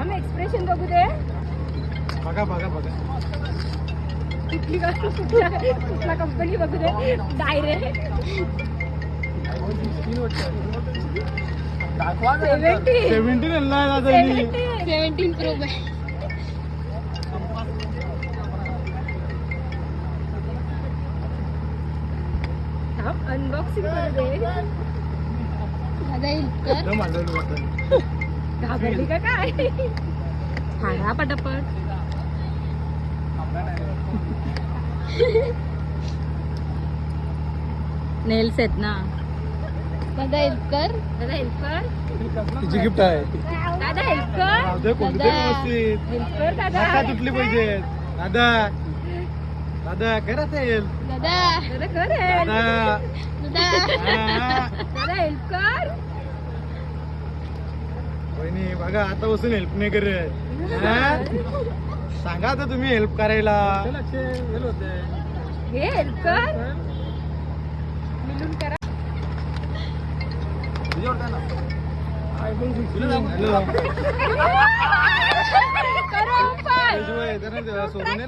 आम्ही एक्सप्रेशन बघू दे. बघा बघा बघा. कुठला कंपनी बघू दे डायरेक्ट. 17 pro max. अनबॉक्सिंग करू दे. दादा हेल्प कर. घाबरली का काय? सांगा पटापट. नेल्स आहेत ना. दादा हेल्प कर. दादा हेल्प कर. तिची गिफ्ट आहे. दादा हेल्प कर. कोणते व्यवस्थित हेल्प कर दादा. नका तुटली पाहिजे. दादा दादा करा तेल. दादा दादा कर help. दादा दादा दादा हेल्प कर. वहिनी बघा आता बसून हेल्प नाही करत. सांगा आता तुम्ही हेल्प करायला. हे हेल्प कर. मिळून करा. हॅलो करो उपाय. सोडून